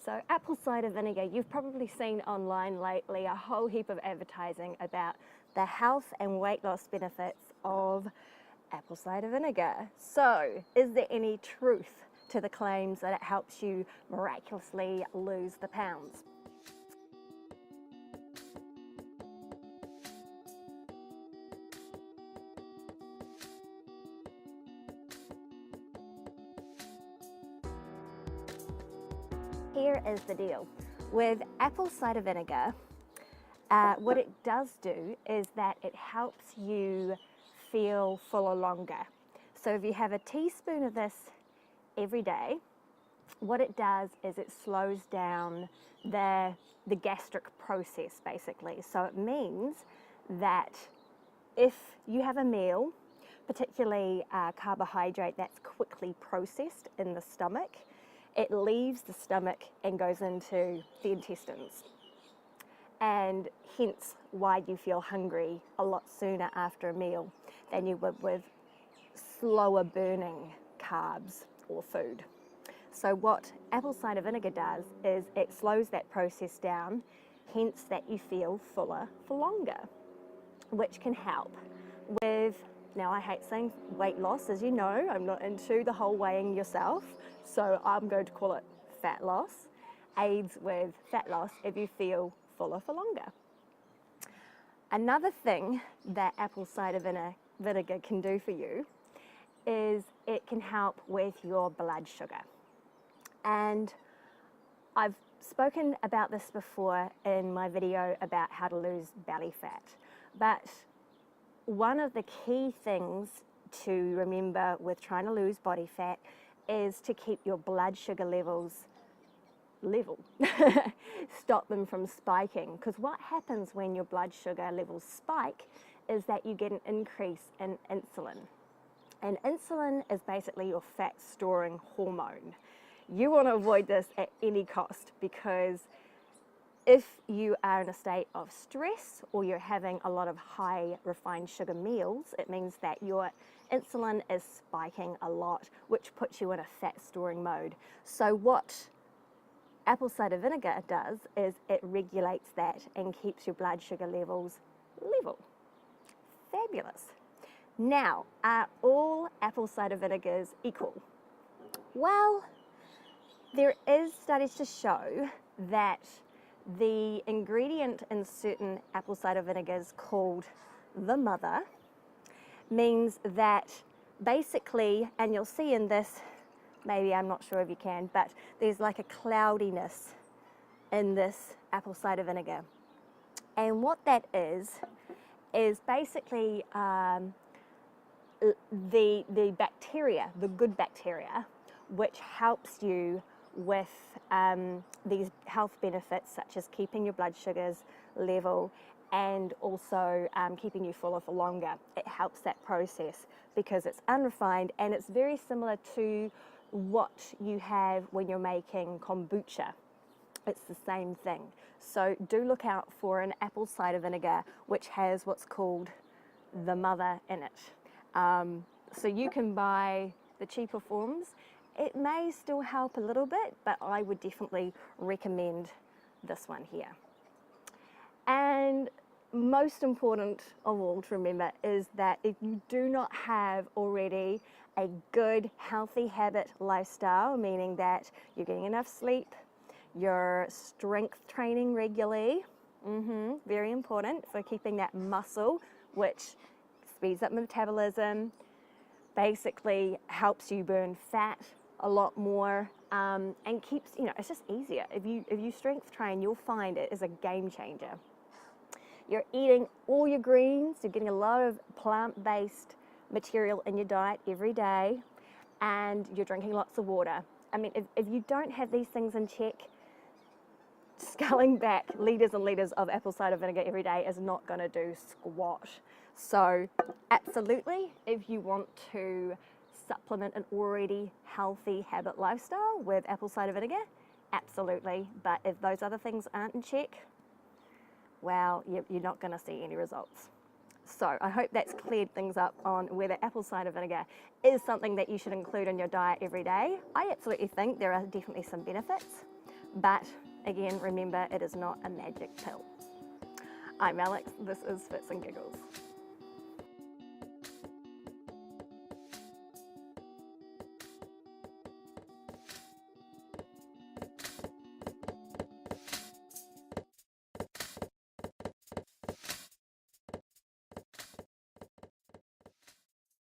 So apple cider vinegar, you've probably seen online lately a whole heap of advertising about the health and weight loss benefits of apple cider vinegar. So is there any truth to the claims that it helps you miraculously lose the pounds? Here is the deal. With apple cider vinegar, what it does do is that it helps you feel fuller longer. So if you have a teaspoon of this every day, what it does is it slows down the gastric process basically. So it means that if you have a meal, particularly carbohydrate that's quickly processed in the stomach, it leaves the stomach and goes into the intestines. And hence why you feel hungry a lot sooner after a meal than you would with slower burning carbs or food. So what apple cider vinegar does is it slows that process down, hence that you feel fuller for longer, which can help with, now I hate saying weight loss, as you know, I'm not into the whole weighing yourself, so I'm going to call it fat loss. Aids with fat loss if you feel fuller for longer. Another thing that apple cider vinegar can do for you is it can help with your blood sugar. And I've spoken about this before in my video about how to lose belly fat, but one of the key things to remember with trying to lose body fat is to keep your blood sugar levels level. Stop them from spiking, because what happens when your blood sugar levels spike is that you get an increase in insulin. And insulin is basically your fat storing hormone. You want to avoid this at any cost, because if you are in a state of stress or you're having a lot of high refined sugar meals, it means that your insulin is spiking a lot, which puts you in a fat storing mode. So what apple cider vinegar does is it regulates that and keeps your blood sugar levels level. Fabulous. Now, are all apple cider vinegars equal? Well, there is studies to show that the ingredient in certain apple cider vinegars called the mother means that basically, and you'll see in this, maybe I'm not sure if you can, but there's like a cloudiness in this apple cider vinegar. And what that is basically the bacteria, the good bacteria, which helps you with these health benefits such as keeping your blood sugars level and also keeping you fuller for longer. It helps that process because it's unrefined, and it's very similar to what you have when you're making kombucha. It's the same thing. So do look out for an apple cider vinegar which has what's called the mother in it. So you can buy the cheaper forms. It may still help a little bit, but I would definitely recommend this one here. And most important of all to remember is that if you do not have already a good, healthy habit lifestyle, meaning that you're getting enough sleep, you're strength training regularly, very important for keeping that muscle, which speeds up metabolism, basically helps you burn fat a lot more, and keeps, it's just easier. If you strength train, you'll find it is a game changer. You're eating all your greens, you're getting a lot of plant-based material in your diet every day, and you're drinking lots of water. I mean, if you don't have these things in check, sculling back litres and litres of apple cider vinegar every day is not going to do squat. So absolutely, if you want to supplement an already healthy habit lifestyle with apple cider vinegar, absolutely. But if those other things aren't in check, well, you're not going to see any results. So I hope that's cleared things up on whether apple cider vinegar is something that you should include in your diet every day. I absolutely think there are definitely some benefits, But again, remember, it is not a magic pill. I'm Alex, this is Fits and Giggles.